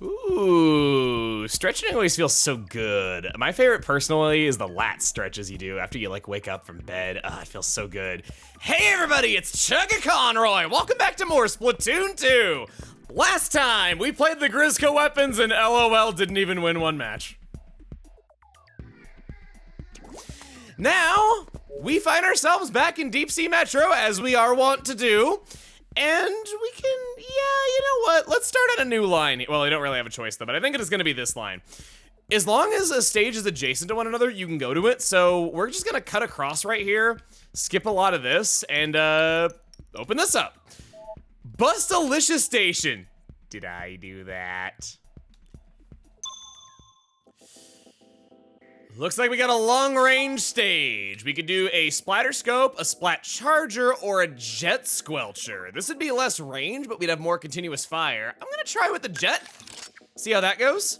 Ooh, stretching always feels so good. My favorite personally is the lat stretches you do after you like wake up from bed. It feels so good. Hey everybody, it's Chugga Conroy. Welcome back to more Splatoon 2. Last time we played the Grizzco weapons and LOL didn't even win one match. Now, we find ourselves back in Deep Sea Metro as we are wont to do. And we can, yeah, you know what? Let's start on a new line. Well, I don't really have a choice though, but I think it is gonna be this line. As long as a stage is adjacent to one another, you can go to it. So we're just gonna cut across right here, skip a lot of this, and open this up. Bustalicious Station. Did I do that? Looks like we got a long-range stage. We could do a splatter scope, a splat charger, or a jet squelcher. This would be less range, but we'd have more continuous fire. I'm gonna try with the jet, see how that goes.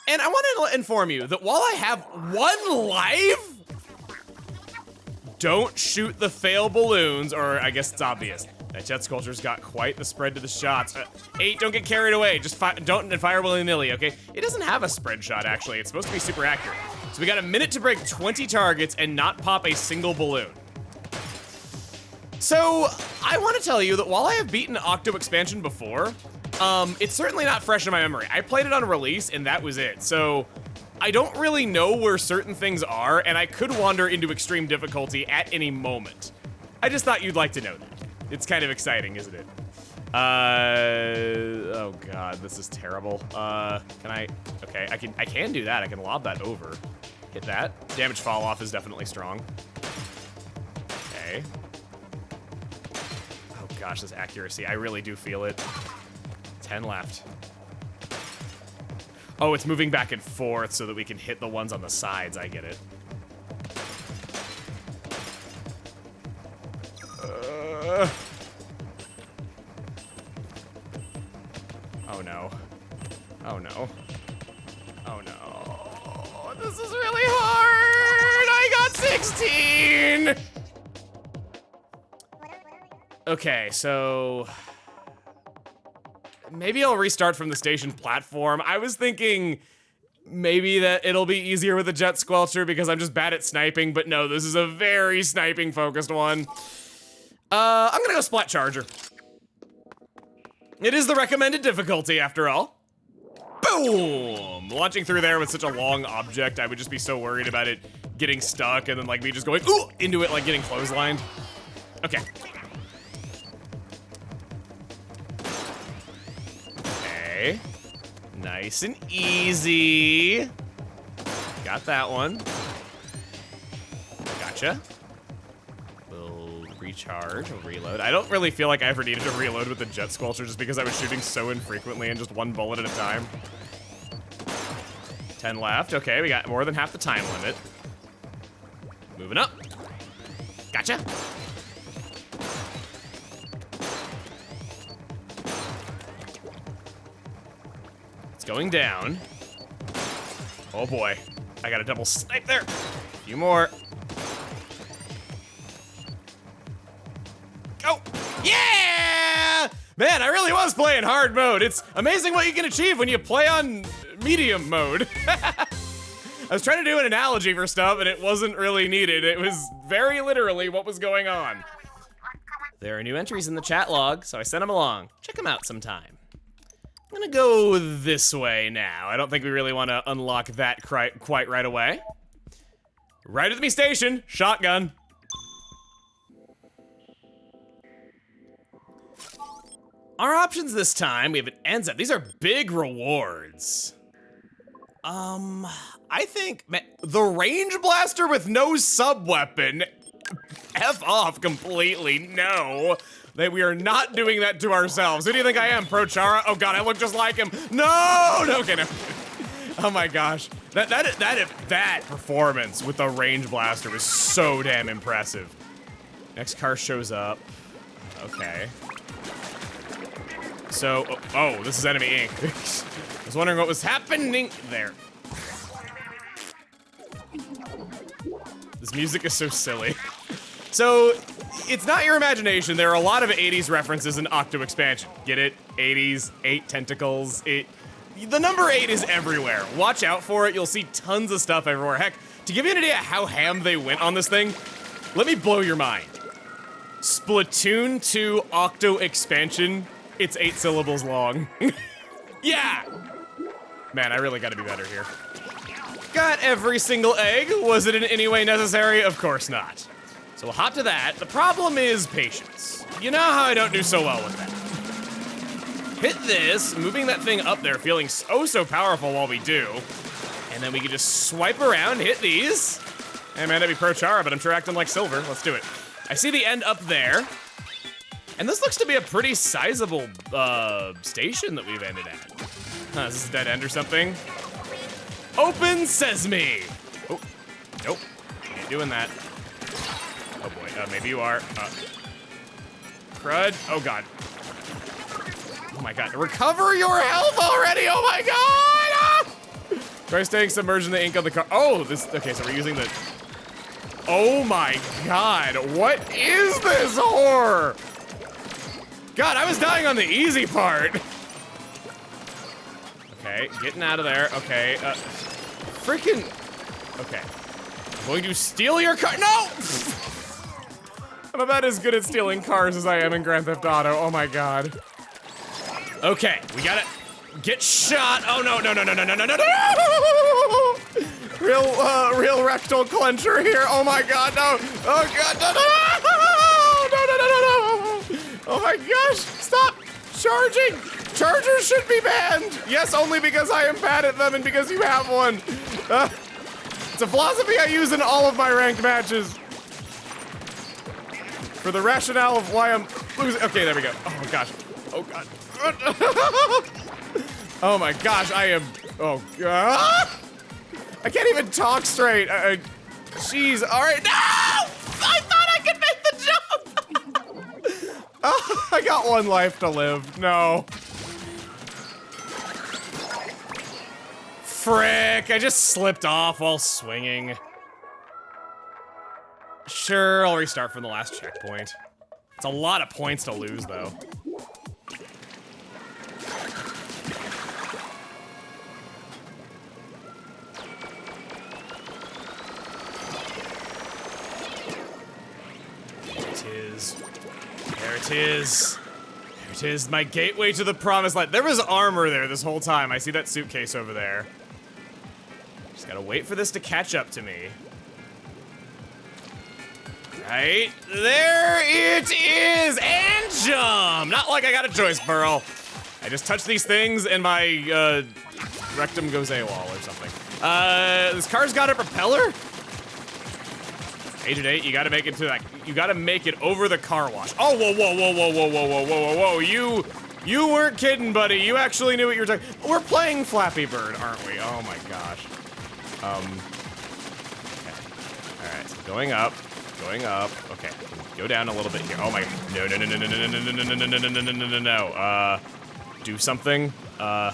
And I want to inform you that while I have one life, don't shoot the fail balloons, or I guess it's obvious. That jet sculpture's got quite the spread to the shots. 8, don't get carried away. Just don't fire willy-nilly, okay? It doesn't have a spread shot, actually. It's supposed to be super accurate. So we got a minute to break 20 targets and not pop a single balloon. So I want to tell you that while I have beaten Octo Expansion before, it's certainly not fresh in my memory. I played it on release and that was it. So I don't really know where certain things are, and I could wander into extreme difficulty at any moment. I just thought you'd like to know that. It's kind of exciting, isn't it? Oh god, this is terrible. Can I, okay, I can do that. I can lob that over. Hit that. Damage fall off is definitely strong. Okay. Oh gosh, this accuracy, I really do feel it. 10 left. Oh, it's moving back and forth so that we can hit the ones on the sides, I get it. Oh no. Oh no. Oh no. This is really hard! I got 16! Okay, so maybe I'll restart from the station platform. I was thinking maybe that it'll be easier with the jet squelcher because I'm just bad at sniping, but no, this is a very sniping focused one. I'm gonna go splat charger. It is the recommended difficulty after all. Boom! Launching through there with such a long object, I would just be so worried about it getting stuck and then like me just going ooh into it like getting clotheslined. Okay. Okay. Nice and easy. Got that one. Gotcha. We'll recharge, we'll reload. I don't really feel like I ever needed to reload with the jet squelcher just because I was shooting so infrequently and just one bullet at a time. 10 left. Okay, we got more than half the time limit. Moving up. Gotcha. It's going down. Oh boy. I got a double snipe there. A few more. Oh, yeah! Man, I really was playing hard mode. It's amazing what you can achieve when you play on medium mode. I was trying to do an analogy for stuff and it wasn't really needed. It was very literally what was going on. There are new entries in the chat log, so I sent them along. Check them out sometime. I'm gonna go this way now. I don't think we really want to unlock that quite right away. Right at me station, shotgun. Our options this time, we have an NZ. These are big rewards. I think, man, the range blaster with no sub-weapon, F off completely, no. That we are not doing that to ourselves. Who do you think I am, Pro Chara? Oh god, I look just like him. No, no, okay, no. Oh my gosh, that performance with the range blaster was so damn impressive. Next car shows up, okay. So, oh, this is Enemy Inc. I was wondering what was happening there. This music is so silly. So, it's not your imagination. There are a lot of 80s references in Octo Expansion. Get it? 80s, 8 tentacles. The number 8 is everywhere. Watch out for it. You'll see tons of stuff everywhere. Heck, to give you an idea how ham they went on this thing, let me blow your mind. Splatoon 2 Octo Expansion, it's 8 syllables long. Yeah! Man, I really gotta be better here. Got every single egg. Was it in any way necessary? Of course not. So we'll hop to that. The problem is patience. You know how I don't do so well with that. Hit this, moving that thing up there, feeling so powerful while we do. And then we can just swipe around, hit these. Hey man, that'd be Pro Chara, but I'm sure acting like Silver. Let's do it. I see the end up there. And this looks to be a pretty sizable station that we've ended at. Huh, is this a dead end or something? Open sesame! Oh, nope, ain't doing that. Oh boy, maybe you are. Crud, oh god. Oh my god, recover your health already, oh my god! Ah! Try staying submerged in the ink on the car. Oh, okay, so we're using the... Oh my god, what is this horror? God, I was dying on the easy part. Okay, getting out of there. Okay, freaking. Okay, I'm going to steal your car. No! I'm about as good at stealing cars as I am in Grand Theft Auto. Oh my god. Okay, we gotta get shot. Oh no, no, no, no, no, no, no, no, no! Real rectal clencher here. Oh my god, no! Oh god, no, no, no, no, no, no, no! Oh my gosh, stop charging! Chargers should be banned! Yes, only because I am bad at them and because you have one. It's a philosophy I use in all of my ranked matches. For the rationale of why I'm losing. Okay, there we go. Oh my gosh. Oh god. Oh my gosh, I am. Oh god. I can't even talk straight. Jeez, alright. No! I thought I could make the jump! Oh, I got one life to live. No. Frick, I just slipped off while swinging. Sure, I'll restart from the last checkpoint. It's a lot of points to lose, though. There it is. There it is. There it is, my gateway to the promised land. There was armor there this whole time. I see that suitcase over there. Just gotta wait for this to catch up to me. Right, there it is, and jump! Not like I got a choice, Burl. I just touch these things and my rectum goes AWOL or something. This car's got a propeller? Agent 8, you gotta make it to that, you gotta make it over the car wash. Oh, whoa, whoa, whoa, whoa, whoa, whoa, whoa, whoa, whoa, you weren't kidding, buddy. You actually knew what you were talking. We're playing Flappy Bird, aren't we? Oh my gosh. Okay. All right, so going up. Going up. Okay, go down a little bit here. Oh my, no, no, no, no, no, no, no, no, no, no, no, no, no, no, no, do something. I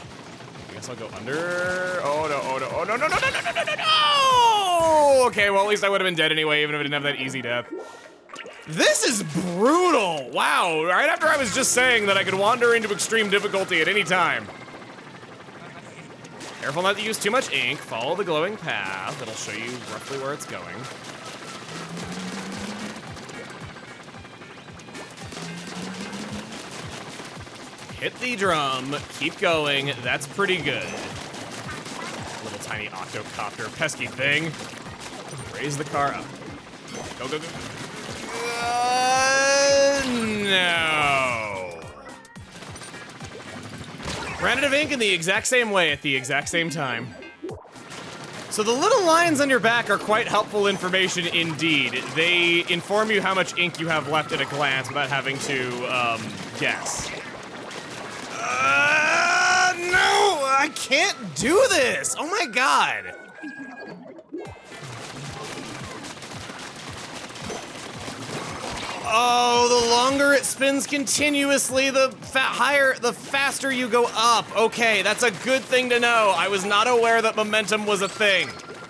guess I'll go under. Oh no, oh no, oh no, no, no, no, no, no, no, no, no! Okay, well at least I would have been dead anyway, even if I didn't have that easy death. This is brutal! Wow, right after I was just saying that I could wander into extreme difficulty at any time. Careful not to use too much ink. Follow the glowing path. It'll show you roughly where it's going. Hit the drum, keep going, that's pretty good. Little tiny octocopter, pesky thing. Raise the car up. Go, go, go. No. Ran out of ink in the exact same way at the exact same time. So the little lines on your back are quite helpful information indeed. They inform you how much ink you have left at a glance without having to, guess. No, I can't do this. Oh my god. Oh, the longer it spins continuously, the faster you go up. Okay, that's a good thing to know. I was not aware that momentum was a thing.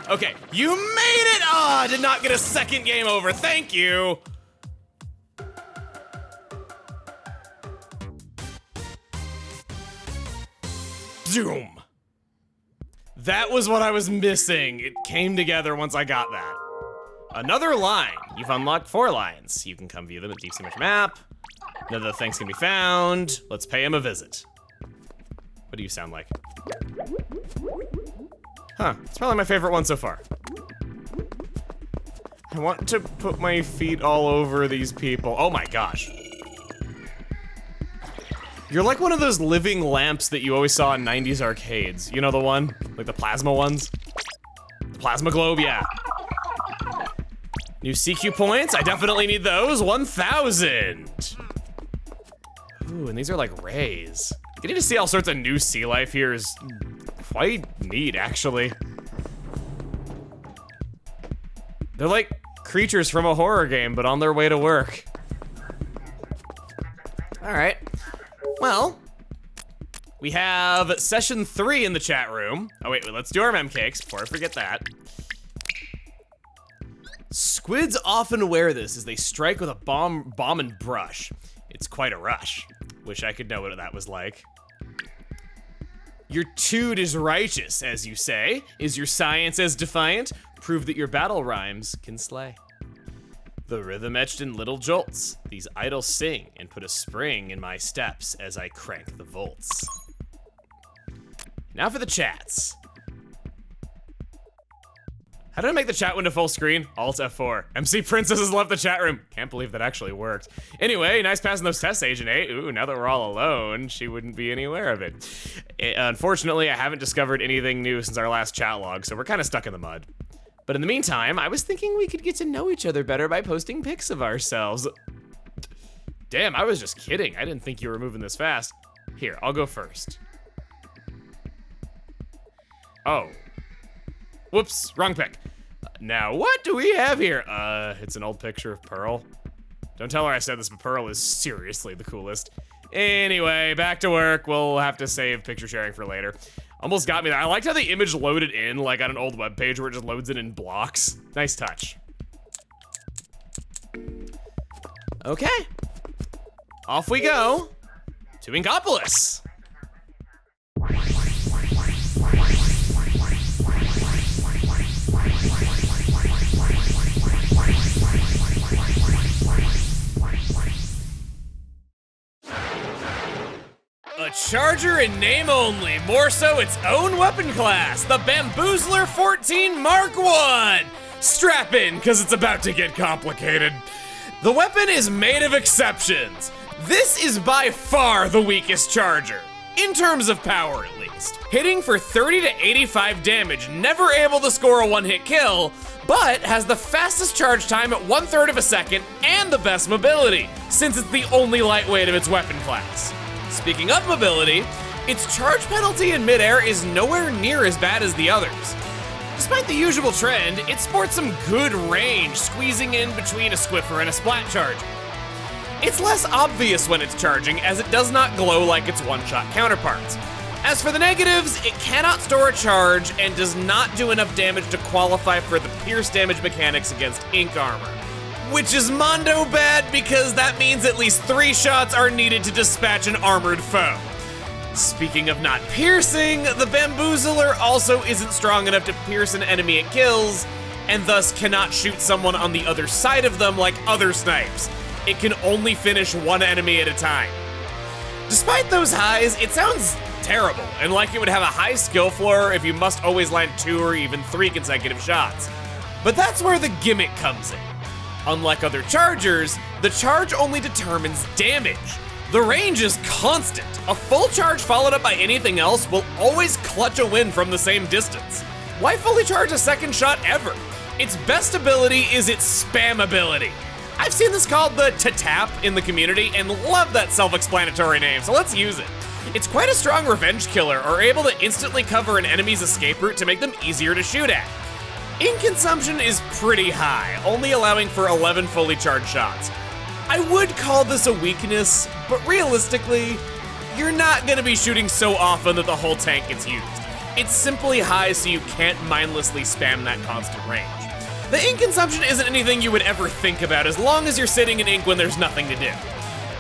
Okay, you made it. Oh, I did not get a second game over. Thank you. Zoom. That was what I was missing. It came together once I got that. Another line. You've unlocked 4 lines. You can come view them at Deep Sea Mission Map. None of the things can be found. Let's pay him a visit. What do you sound like? Huh, it's probably my favorite one so far. I want to put my feet all over these people. Oh my gosh. You're like one of those living lamps that you always saw in 90s arcades. You know the one? Like the plasma ones? The plasma globe, yeah. New CQ points, I definitely need those. 1,000. Ooh, and these are like rays. Getting to see all sorts of new sea life here is quite neat, actually. They're like creatures from a horror game, but on their way to work. All right, well, we have session 3 in the chat room. Oh wait, let's do our mem cakes before I forget that. Squids often wear this as they strike with a bomb and brush. It's quite a rush. Wish I could know what that was like. Your tood is righteous, as you say. Is your science as defiant? Prove that your battle rhymes can slay. The rhythm etched in little jolts. These idols sing and put a spring in my steps as I crank the volts. Now for the chats. How did I make the chat window full screen? Alt F4. MC Princess has left the chat room. Can't believe that actually worked. Anyway, nice passing those tests, Agent 8. Ooh, now that we're all alone, she wouldn't be anywhere of it. Unfortunately, I haven't discovered anything new since our last chat log, so we're kind of stuck in the mud. But in the meantime, I was thinking we could get to know each other better by posting pics of ourselves. Damn, I was just kidding. I didn't think you were moving this fast. Here, I'll go first. Oh. Whoops, wrong pic. Now, what do we have here? It's an old picture of Pearl. Don't tell her I said this, but Pearl is seriously the coolest. Anyway, back to work. We'll have to save picture sharing for later. Almost got me there. I liked how the image loaded in, like on an old web page where it just loads it in blocks. Nice touch. Okay. Off we go to Inkopolis. A charger in name only, more so its own weapon class, the Bamboozler 14 Mark I. Strap in, cause it's about to get complicated. The weapon is made of exceptions. This is by far the weakest charger, in terms of power at least. Hitting for 30 to 85 damage, never able to score a one-hit kill, but has the fastest charge time at 1/3 of a second and the best mobility, since it's the only lightweight of its weapon class. Speaking of mobility, its charge penalty in midair is nowhere near as bad as the others. Despite the usual trend, it sports some good range, squeezing in between a Squiffer and a Splat charge. It's less obvious when it's charging, as it does not glow like its one-shot counterparts. As for the negatives, it cannot store a charge and does not do enough damage to qualify for the pierce damage mechanics against ink armor. Which is mondo bad because that means at least 3 shots are needed to dispatch an armored foe. Speaking of not piercing, the Bamboozler also isn't strong enough to pierce an enemy it kills, and thus cannot shoot someone on the other side of them like other snipes. It can only finish one enemy at a time. Despite those highs, it sounds terrible, and like it would have a high skill floor if you must always land 2 or even 3 consecutive shots. But that's where the gimmick comes in. Unlike other chargers, the charge only determines damage. The range is constant. A full charge followed up by anything else will always clutch a win from the same distance. Why fully charge a second shot ever? Its best ability is its spam ability. I've seen this called the tap in the community and love that self-explanatory name, so let's use it. It's quite a strong revenge killer, or able to instantly cover an enemy's escape route to make them easier to shoot at. Ink consumption is pretty high, only allowing for 11 fully charged shots. I would call this a weakness, but realistically, you're not gonna be shooting so often that the whole tank gets used. It's simply high so you can't mindlessly spam that constant range. The ink consumption isn't anything you would ever think about as long as you're sitting in ink when there's nothing to do.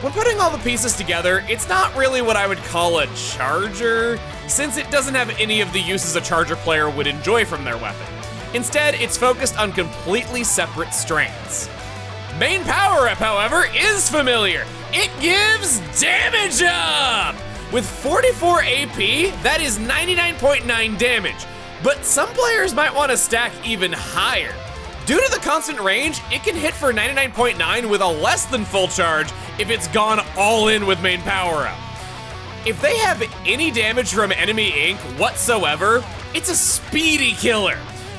When putting all the pieces together, it's not really what I would call a charger, since it doesn't have any of the uses a charger player would enjoy from their weapon. Instead, it's focused on completely separate strengths. Main power-up, however, is familiar. It gives damage up! With 44 AP, that is 99.9 damage, but some players might want to stack even higher. Due to the constant range, it can hit for 99.9 with a less than full charge if it's gone all in with main power-up. If they have any damage from enemy ink whatsoever, it's a speedy killer.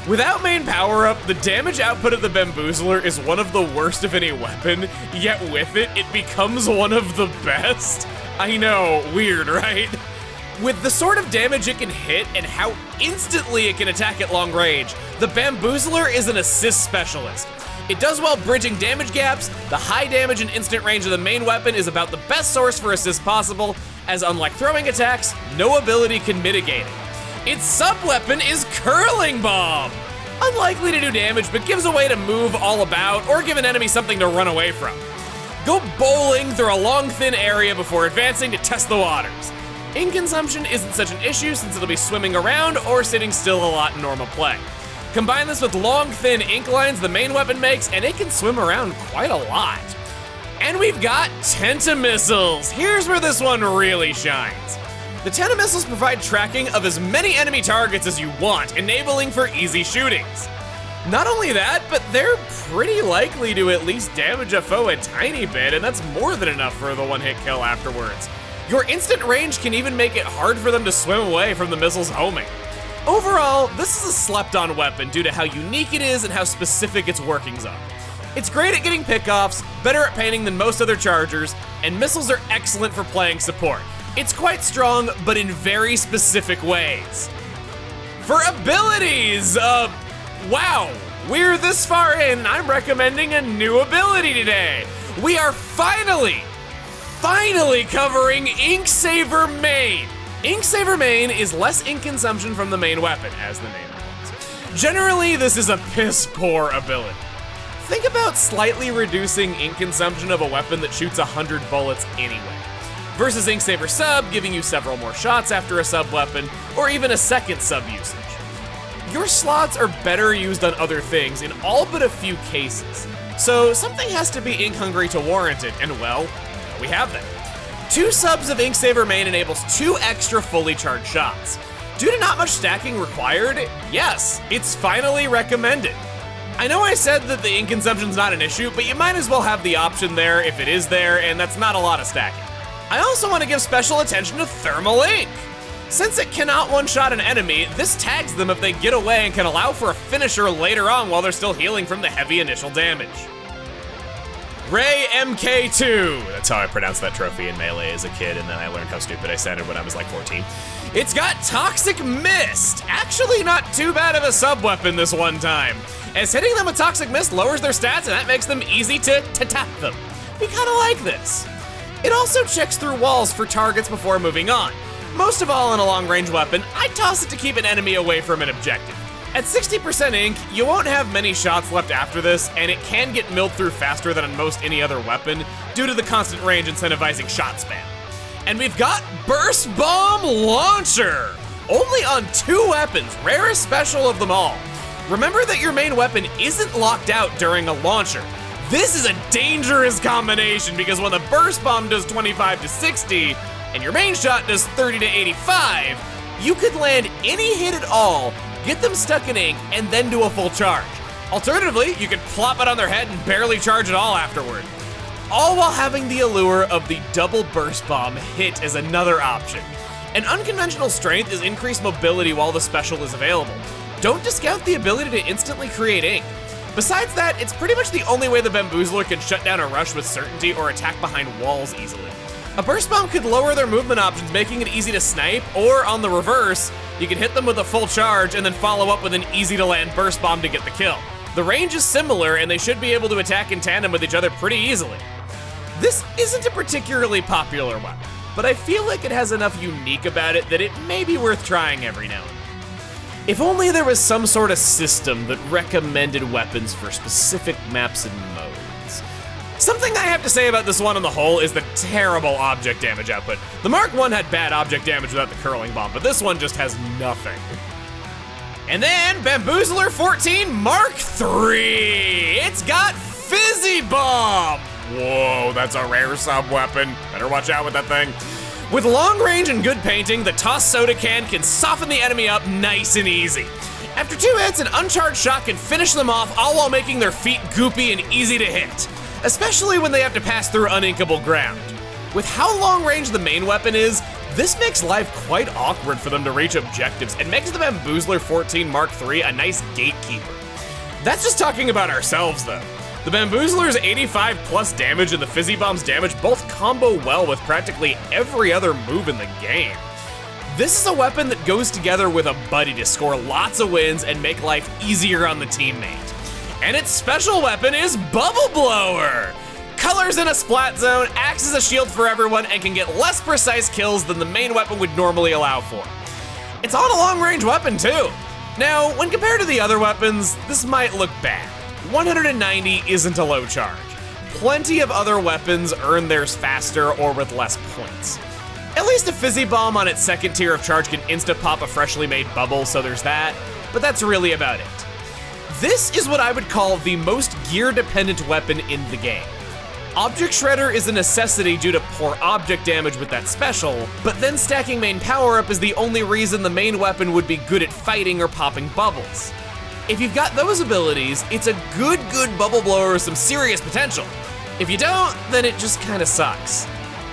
Without main power-up, the damage output of the Bamboozler is one of the worst of any weapon, yet with it, it becomes one of the best. I know, weird, right? With the sort of damage it can hit and how instantly it can attack at long range, the Bamboozler is an assist specialist. It does well bridging damage gaps. The high damage and instant range of the main weapon is about the best source for assist possible, as unlike throwing attacks, no ability can mitigate it. Its sub-weapon is Curling Bomb. Unlikely to do damage, but gives a way to move all about or give an enemy something to run away from. Go bowling through a long, thin area before advancing to test the waters. Ink consumption isn't such an issue since it'll be swimming around or sitting still a lot in normal play. Combine this with long, thin ink lines the main weapon makes, and it can swim around quite a lot. And we've got Tentamissiles. Here's where this one really shines. The Tentamissiles provide tracking of as many enemy targets as you want, enabling for easy shootings. Not only that, but they're pretty likely to at least damage a foe a tiny bit, and that's more than enough for the one-hit kill afterwards. Your instant range can even make it hard for them to swim away from the missiles homing. Overall, this is a slept-on weapon due to how unique it is and how specific its workings are. It's great at getting pickoffs, better at painting than most other chargers, and missiles are excellent for playing support. It's quite strong, but in very specific ways. For abilities, wow, we're this far in, I'm recommending a new ability today. We are finally covering Inksaver Main. Inksaver Main is less ink consumption from the main weapon, as the name implies. Generally, this is a piss-poor ability. Think about slightly reducing ink consumption of a weapon that shoots 100 bullets anyway, versus Inksaver Sub giving you several more shots after a sub-weapon, or even a second sub-usage. Your slots are better used on other things in all but a few cases, so something has to be ink-hungry to warrant it, and well, we have them. 2 subs of Inksaver Main enables 2 extra fully charged shots. Due to not much stacking required, yes, it's finally recommended. I know I said that the ink consumption's not an issue, but you might as well have the option there if it is there, and that's not a lot of stacking. I also want to give special attention to Thermal Ink. Since it cannot one-shot an enemy, this tags them if they get away and can allow for a finisher later on while they're still healing from the heavy initial damage. Ray MK2. That's how I pronounced that trophy in Melee as a kid, and then I learned how stupid I sounded when I was like 14. It's got Toxic Mist. Actually not too bad of a sub-weapon this one time, as hitting them with Toxic Mist lowers their stats and that makes them easy to tap them. We kinda like this. It also checks through walls for targets before moving on. Most of all in a long-range weapon, I toss it to keep an enemy away from an objective. At 60% ink, you won't have many shots left after this, and it can get milled through faster than on most any other weapon due to the constant range incentivizing shot spam. And we've got Burst Bomb Launcher! Only on 2 weapons, rarest special of them all. Remember that your main weapon isn't locked out during a launcher. This is a dangerous combination because when the Burst Bomb does 25 to 60, and your main shot does 30 to 85, you could land any hit at all, get them stuck in ink, and then do a full charge. Alternatively, you could plop it on their head and barely charge at all afterward. All while having the allure of the double burst bomb hit as another option. An unconventional strength is increased mobility while the special is available. Don't discount the ability to instantly create ink. Besides that, it's pretty much the only way the Bamboozler can shut down a rush with certainty or attack behind walls easily. A burst bomb could lower their movement options, making it easy to snipe, or on the reverse, you can hit them with a full charge and then follow up with an easy to land burst bomb to get the kill. The range is similar and they should be able to attack in tandem with each other pretty easily. This isn't a particularly popular weapon, but I feel like it has enough unique about it that it may be worth trying every now and then. If only there was some sort of system that recommended weapons for specific maps and modes. Something I have to say about this one on the whole is the terrible object damage output. The Mark 1 had bad object damage without the curling bomb, but this one just has nothing. And then Bamboozler 14 Mark 3. It's got Fizzy Bomb. Whoa, that's a rare sub-weapon. Better watch out with that thing. With long range and good painting, the tossed soda can soften the enemy up nice and easy. After 2 hits, an uncharged shot can finish them off, all while making their feet goopy and easy to hit, especially when they have to pass through uninkable ground. With how long range the main weapon is, this makes life quite awkward for them to reach objectives and makes the Bamboozler 14 Mark III a nice gatekeeper. That's just talking about ourselves though. The Bamboozler's 85 plus damage and the Fizzy Bomb's damage both combo well with practically every other move in the game. This is a weapon that goes together with a buddy to score lots of wins and make life easier on the teammate. And its special weapon is Bubble Blower. Colors in a splat zone, acts as a shield for everyone, and can get less precise kills than the main weapon would normally allow for. It's on a long-range weapon too. Now, when compared to the other weapons, this might look bad. 190 isn't a low charge. Plenty of other weapons earn theirs faster or with less points. At least a Fizzy Bomb on its second tier of charge can insta-pop a freshly made bubble, so there's that, but that's really about it. This is what I would call the most gear-dependent weapon in the game. Object Shredder is a necessity due to poor object damage with that special, but then stacking main power-up is the only reason the main weapon would be good at fighting or popping bubbles. If you've got those abilities, it's a good bubble blower with some serious potential. If you don't, then it just kinda sucks.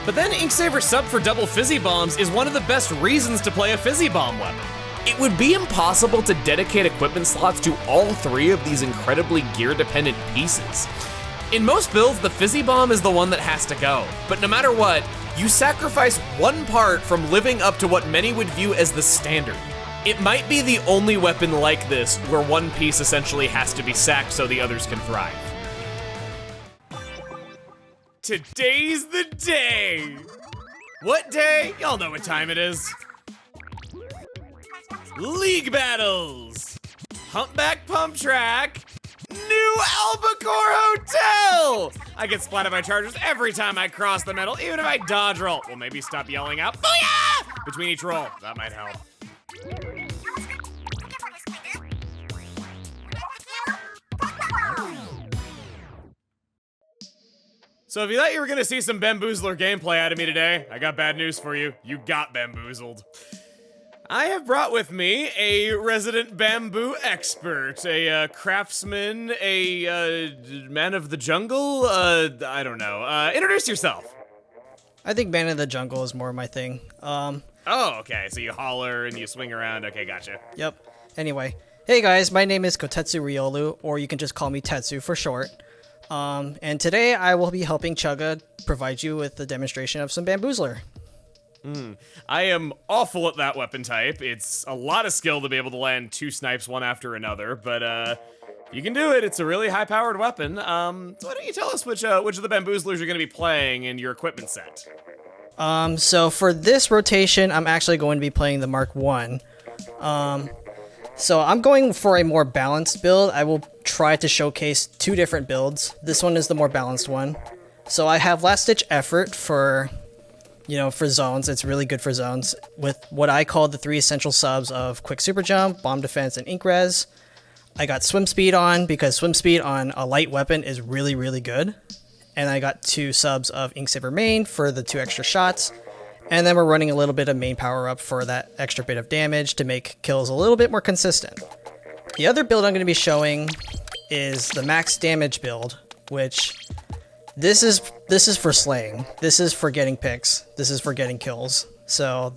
But then Inksaver sub for double Fizzy Bombs is one of the best reasons to play a Fizzy Bomb weapon. It would be impossible to dedicate equipment slots to all 3 of these incredibly gear-dependent pieces. In most builds, the Fizzy Bomb is the one that has to go, but no matter what, you sacrifice one part from living up to what many would view as the standard. It might be the only weapon like this where one piece essentially has to be sacked so the others can thrive. Today's the day! What day? Y'all know what time it is. League battles! Humpback Pump Track! New Albacore Hotel! I get splatted by chargers every time I cross the middle, even if I dodge roll. Well, maybe stop yelling out, "Booyah!" between each roll. That might help. So if you thought you were gonna see some Bamboozler gameplay out of me today, I got bad news for you. You got bamboozled. I have brought with me a resident bamboo expert, a craftsman, a man of the jungle, I don't know. Introduce yourself. I think man of the jungle is more my thing. Oh, okay, so you holler and you swing around, okay, gotcha. Yep. Anyway, hey guys, my name is Kotetsu Ryolu, or you can just call me Tetsu for short. And today I will be helping Chugga provide you with the demonstration of some Bamboozler. I am awful at that weapon type. It's a lot of skill to be able to land 2 snipes one after another, but you can do it. It's a really high-powered weapon. So why don't you tell us which of the Bamboozlers you're going to be playing in your equipment set? So for this rotation, I'm actually going to be playing the Mark 1. So I'm going for a more balanced build. I will try to showcase 2 different builds. This one is the more balanced one. So I have Last Ditch Effort for zones. It's really good for zones with what I call the 3 essential subs of Quick Super Jump, Bomb Defense, and Ink Res. I got Swim Speed on because Swim Speed on a light weapon is really, really good. And I got 2 subs of Inksaver Main for the 2 extra shots. And then we're running a little bit of main power up for that extra bit of damage to make kills a little bit more consistent. The other build I'm going to be showing is the max damage build, which this is for slaying. This is for getting picks. This is for getting kills. So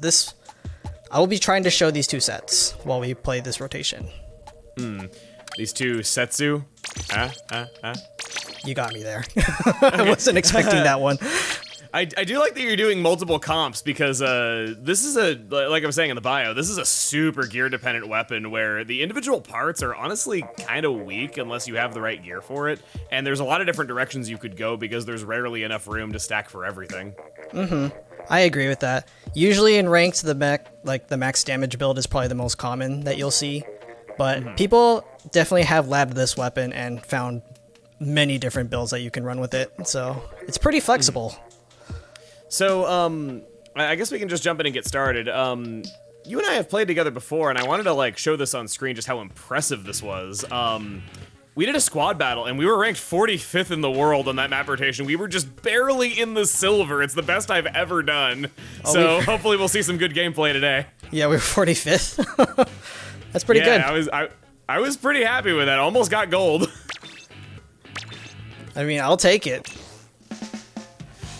I will be trying to show these 2 sets while we play this rotation. These 2 setsu? You got me there. I wasn't expecting that one. I do like that you're doing multiple comps because this is like I was saying in the bio, this is a super gear dependent weapon where the individual parts are honestly kind of weak unless you have the right gear for it. And there's a lot of different directions you could go because there's rarely enough room to stack for everything. I agree with that. Usually in ranked, the max damage build is probably the most common that you'll see. But people definitely have labbed this weapon and found many different builds that you can run with it. So it's pretty flexible. So, I guess we can just jump in and get started. You and I have played together before, and I wanted to like show this on screen just how impressive this was. We did a squad battle, and we were ranked 45th in the world on that map rotation. We were just barely in the silver. It's the best I've ever done. So hopefully we'll see some good gameplay today. Yeah, we were 45th. That's pretty good. I was pretty happy with that. Almost got gold. I mean, I'll take it.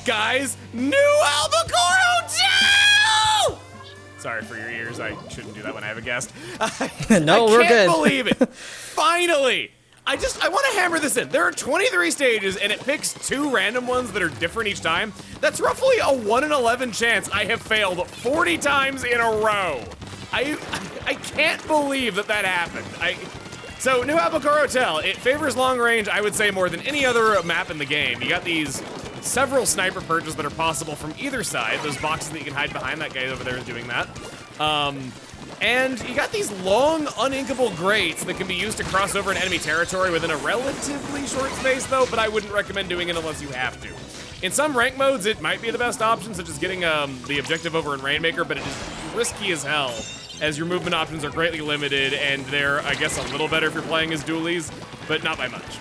Guys, new Albacore Hotel! Sorry for your ears. I shouldn't do that when I have a guest. No, we're good. I can't believe it. Finally! I want to hammer this in. There are 23 stages, and it picks 2 random ones that are different each time. That's roughly a 1 in 11 chance I have failed 40 times in a row. I can't believe that happened. So, New Albacore Hotel, it favors long range, I would say, more than any other map in the game. You got these several sniper perches that are possible from either side. Those boxes that you can hide behind, that guy over there is doing that. And you got these long, uninkable grates that can be used to cross over an enemy territory within a relatively short space, though, but I wouldn't recommend doing it unless you have to. In some rank modes, it might be the best option, such as getting the objective over in Rainmaker, but it is risky as hell, as your movement options are greatly limited, and they're, I guess, a little better if you're playing as dualies, but not by much.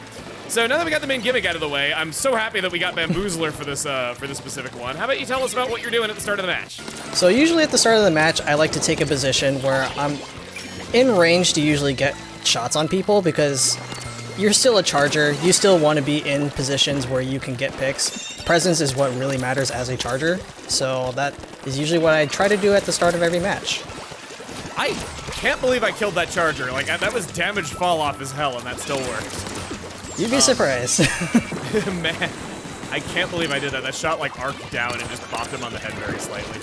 So now that we got the main gimmick out of the way, I'm so happy that we got Bamboozler for this specific one. How about you tell us about what you're doing at the start of the match? So usually at the start of the match, I like to take a position where I'm in range to usually get shots on people, because you're still a charger. You still want to be in positions where you can get picks. Presence is what really matters as a charger, so that is usually what I try to do at the start of every match. I can't believe I killed that charger. Like, that was damaged fall off as hell, and that still worked. You'd be surprised. Man, I can't believe I did that. That shot like arced down and just bopped him on the head very slightly.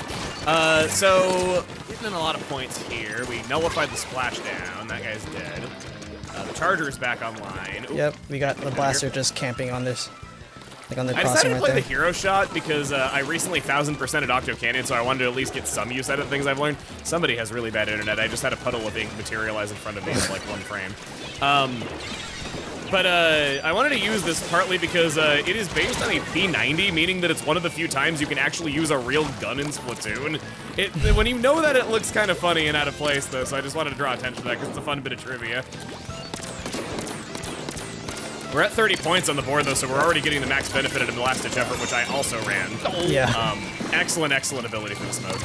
So getting in a lot of points here. We nullified the splashdown. That guy's dead. The charger is back online. Ooh. Yep, we got the blaster just camping on this, like on the I crossing decided to right play there. the hero shot because I recently 1000%ed Octo Canyon, so I wanted to at least get some use out of the things I've learned. Somebody has really bad internet. I just had a puddle of ink materialize in front of me in like 1 frame. But I wanted to use this partly because it is based on a P90, meaning that it's one of the few times you can actually use a real gun in Splatoon. When you know that, it looks kind of funny and out of place, though, so I just wanted to draw attention to that because it's a fun bit of trivia. We're at 30 points on the board, though, so we're already getting the max benefit of the last-ditch effort, which I also ran. Yeah. Excellent ability for this mode.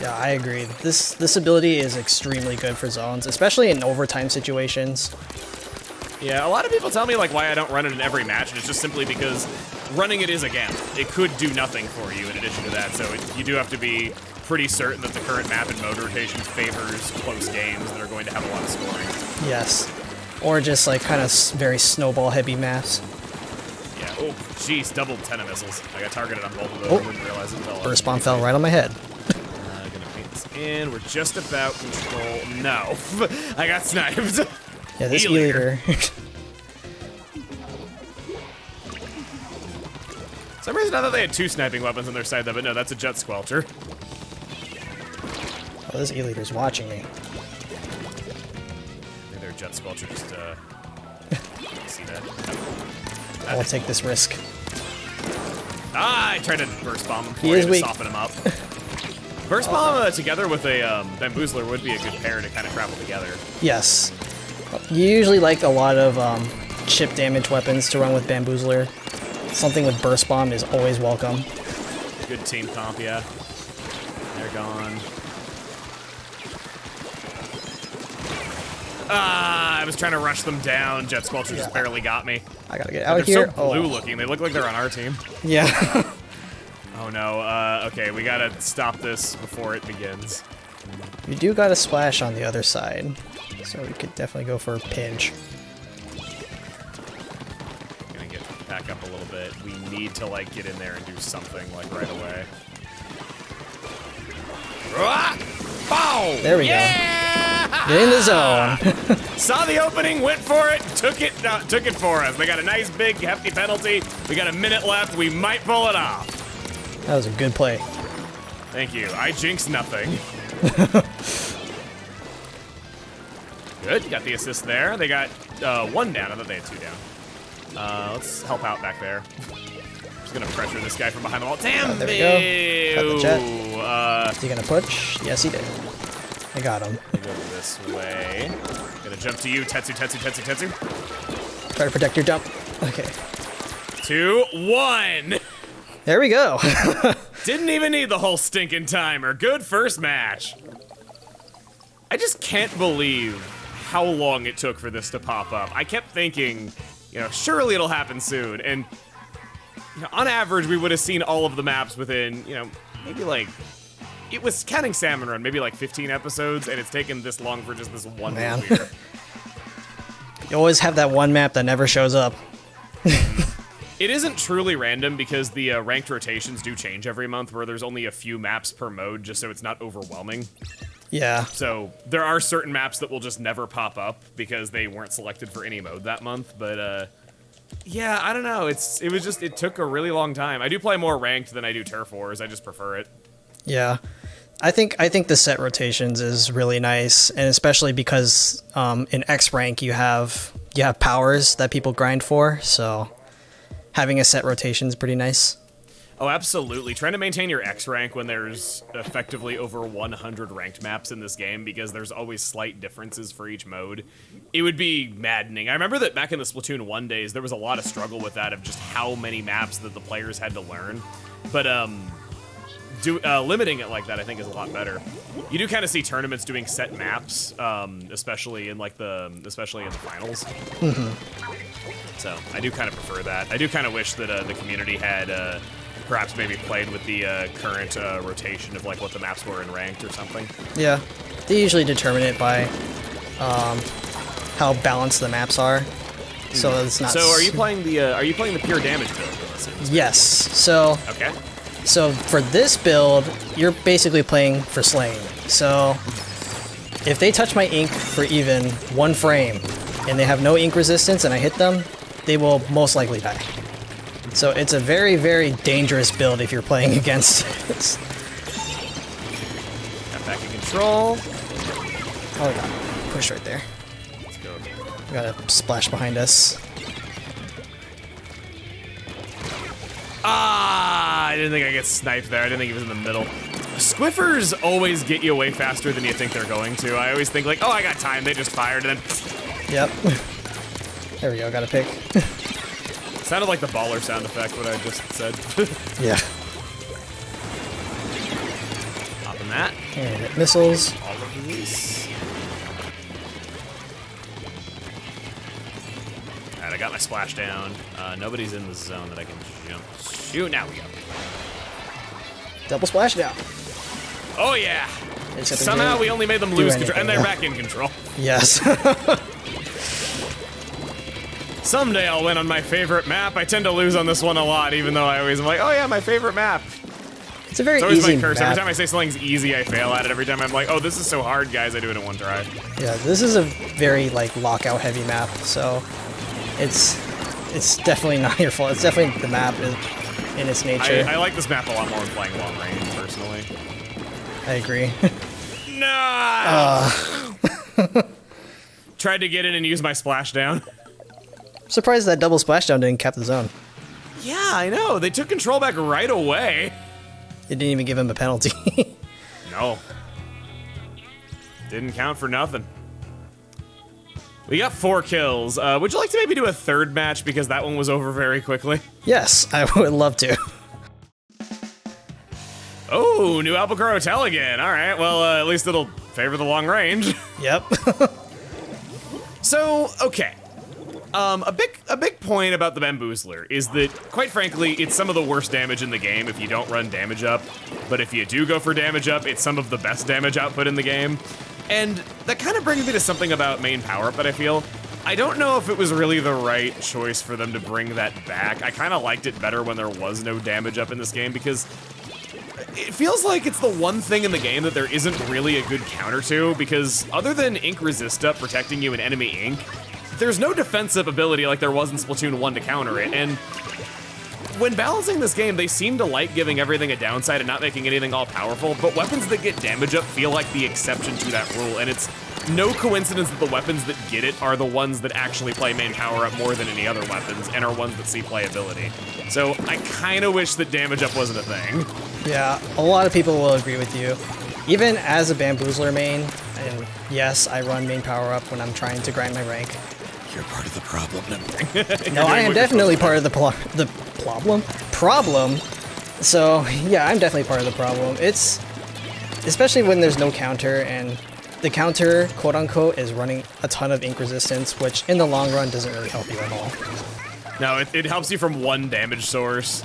Yeah, I agree. This ability is extremely good for zones, especially in overtime situations. Yeah, a lot of people tell me like why I don't run it in every match, and it's just simply because running it is a gamble. It could do nothing for you in addition to that, so you do have to be pretty certain that the current map and mode rotation favors close games that are going to have a lot of scoring. Yes. Or just like kind of very snowball-heavy maps. Yeah, oh, jeez, double 10 missiles. I got targeted on both of those, I didn't realize it fell. Burst bomb fell right on my head. Gonna paint this in, we're just about control. No, I got sniped. Yeah, this E-liter. For some reason I thought they had 2 sniping weapons on their side though, but no, that's a jet squelcher. Oh, this E-liter's watching me. I think their jet squelcher just, see that? I will take this risk. Ah, I tried to burst bomb him for He you is to weak. soften him up. Burst bomb together with a Bamboozler would be a good pair to kind of travel together. Yes. You usually like a lot of chip damage weapons to run with Bamboozler. Something with burst bomb is always welcome. Good team comp, yeah. They're gone. Ah, I was trying to rush them down. Jet Squelcher just barely got me. I gotta get out They're here. so blue looking. They look like they're on our team. Yeah. Oh no, okay, we gotta stop this before it begins. You do got a splash on the other side, so we could definitely go for a pinch. Gonna get back up a little bit. We need to, like, get in there and do something, like, right away. Ah! Bow! There we go. Get in the zone. Saw the opening, went for it, took it for us. They got a nice, big, hefty penalty. We got a minute left. We might pull it off. That was a good play. Thank you. I jinxed nothing. Good. Got the assist there. They got 1 down. I thought they had 2 down. Let's help out back there. Just gonna pressure this guy from behind the wall. Damn, there we go. Cut the jet. Is he gonna push? Yes, he did. I got him. Go this way. Gonna jump to you, Tetsu. Try to protect your jump. Okay. 2, 1. There we go. Didn't even need the whole stinking timer. Good first match. I just can't believe how long it took for this to pop up. I kept thinking, surely it'll happen soon. And on average, we would have seen all of the maps within, maybe like, it was counting Salmon Run, maybe like 15 episodes, and it's taken this long for just this one Man. clear. You always have that one map that never shows up. It isn't truly random because the ranked rotations do change every month, where there's only a few maps per mode, just so it's not overwhelming. Yeah. So there are certain maps that will just never pop up because they weren't selected for any mode that month. But yeah, I don't know. It took a really long time. I do play more ranked than I do Turf Wars. I just prefer it. Yeah. I think the set rotations is really nice, and especially because in X rank you have powers that people grind for, so having a set rotation is pretty nice. Oh, absolutely. Trying to maintain your X rank when there's effectively over 100 ranked maps in this game, because there's always slight differences for each mode. It would be maddening. I remember that back in the Splatoon 1 days, there was a lot of struggle with that, of just how many maps that the players had to learn. But limiting it like that, I think, is a lot better. You do kind of see tournaments doing set maps, especially in the finals. Mm-hmm. So I do kind of prefer that. I do kind of wish that the community had perhaps maybe played with the current rotation of like what the maps were in ranked or something. Yeah, they usually determine it by how balanced the maps are. So it's not. So are you playing the pure damage build? Yes. So. Okay. So for this build, you're basically playing for slaying. So if they touch my ink for even 1 frame and they have no ink resistance and I hit them, they will most likely die. So it's a very, very dangerous build if you're playing against it. Got back in control. Oh god, push right there. Let's go. We got a splash behind us. I didn't think I get sniped there. I didn't think he was in the middle. Squiffers always get you away faster than you think they're going to. I always think like, oh, I got time. They just fired and then... Yep. There we go, got a pick. Sounded like the baller sound effect, what I just said. Yeah. Popping that. And hit missiles. All of these. Alright, I got my splash down. Nobody's in the zone that I can jump. Shoot, now we go. Double splash down. Oh yeah! Somehow we only made them lose control, and they're back in control. Yes. Someday I'll win on my favorite map. I tend to lose on this one a lot, even though I always am like, oh yeah, my favorite map. It's a very It's always easy my curse. map. Every time I say something's easy, I fail at it. Every time I'm like, oh, this is so hard, guys, I do it in 1 try. Yeah, this is a very like lockout heavy map, so it's definitely not your fault. It's definitely the map in its nature. I like this map a lot more when playing long range, personally. I agree. No! Tried to get in and use my splashdown. Surprised that double splashdown didn't cap the zone. Yeah, I know. They took control back right away. It didn't even give him a penalty. No. Didn't count for nothing. We got 4 kills. Would you like to maybe do a 3rd match, because that one was over very quickly? Yes, I would love to. Oh, new Albuquerque Hotel again. All right, well, at least it'll favor the long range. Yep. So, okay. A big point about the Bamboozler is that, quite frankly, it's some of the worst damage in the game if you don't run damage up. But if you do go for damage up, it's some of the best damage output in the game. And that kind of brings me to something about main power-up that I feel. I don't know if it was really the right choice for them to bring that back. I kind of liked it better when there was no damage up in this game, because it feels like it's the one thing in the game that there isn't really a good counter to, because other than ink resist up protecting you in enemy ink, there's no defensive ability like there was in Splatoon 1 to counter it, and when balancing this game, they seem to like giving everything a downside and not making anything all powerful, but weapons that get damage up feel like the exception to that rule, and it's no coincidence that the weapons that get it are the ones that actually play main power up more than any other weapons and are ones that see playability. So I kind of wish that damage up wasn't a thing. Yeah, a lot of people will agree with you. Even as a Bamboozler main, and yes, I run main power up when I'm trying to grind my rank. You're part of the problem. No, I am definitely part of the problem. So yeah, I'm definitely part of the problem. It's especially when there's no counter and the counter, quote unquote, is running a ton of ink resistance, which in the long run doesn't really help you at all. No, it helps you from one damage source.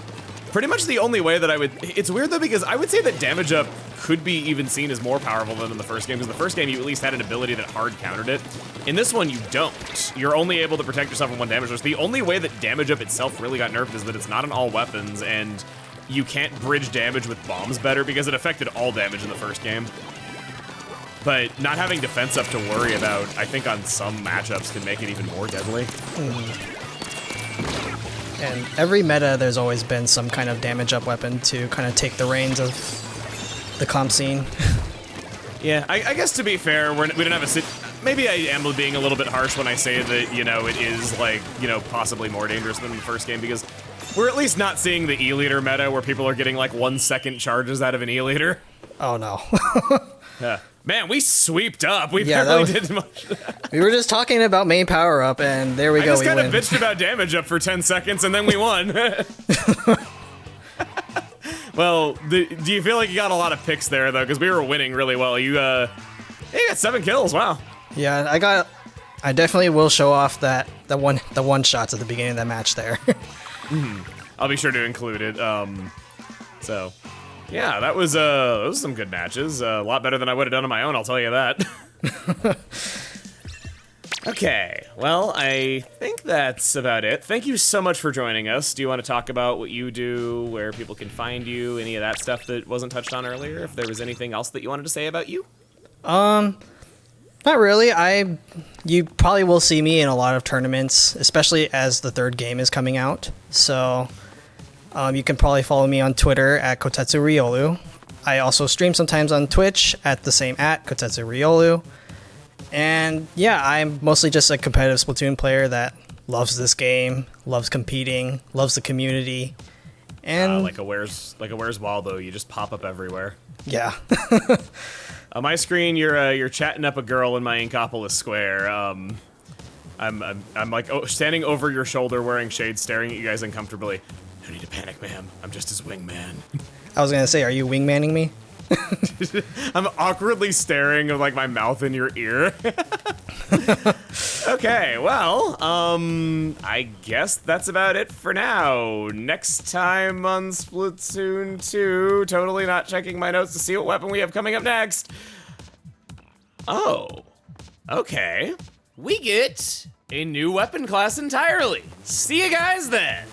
Pretty much the only way that I would... It's weird though, because I would say that damage up could be even seen as more powerful than in the first game, because the first game you at least had an ability that hard countered it. In this one, you don't. You're only able to protect yourself from one damage source. The only way that damage up itself really got nerfed is that it's not on all weapons, and you can't bridge damage with bombs better, because it affected all damage in the first game. But not having defense up to worry about, I think on some matchups can make it even more deadly. And every meta, there's always been some kind of damage up weapon to kind of take the reins of the comp scene. Yeah, I guess to be fair, we don't have a... Maybe I am being a little bit harsh when I say that, you know, it is, like, you know, possibly more dangerous than the first game, because we're at least not seeing the E-liter meta where people are getting, like, 1 second charges out of an E-liter. Oh, no. Yeah. Man, we sweeped up. We barely did much. We were just talking about main power up, and there we go. I just kind of bitched about damage up for 10 seconds, and then we won. Well, do you feel like you got a lot of picks there, though? Because we were winning really well. You got 7 kills. Wow. Yeah, I definitely will show off the one shots at the beginning of that match there. I'll be sure to include it. So. Yeah, that was some good matches. A lot better than I would have done on my own, I'll tell you that. Okay, well, I think that's about it. Thank you so much for joining us. Do you want to talk about what you do, where people can find you, any of that stuff that wasn't touched on earlier? If there was anything else that you wanted to say about you? Not really. You probably will see me in a lot of tournaments, especially as the third game is coming out. So... you can probably follow me on Twitter at Kotetsu Ryolu. I also stream sometimes on Twitch at the same @Kotetsu Ryolu. And yeah, I'm mostly just a competitive Splatoon player that loves this game, loves competing, loves the community. And like a Where's Waldo, you just pop up everywhere. Yeah. On my screen, you're chatting up a girl in my Inkopolis Square. I'm like standing over your shoulder, wearing shades, staring at you guys uncomfortably. No need to panic, ma'am. I'm just his wingman. I was gonna say, are you wingmanning me? I'm awkwardly staring with like my mouth in your ear. Okay, well, I guess that's about it for now. Next time on Splatoon 2, totally not checking my notes to see what weapon we have coming up next. Oh, okay. We get a new weapon class entirely. See you guys then.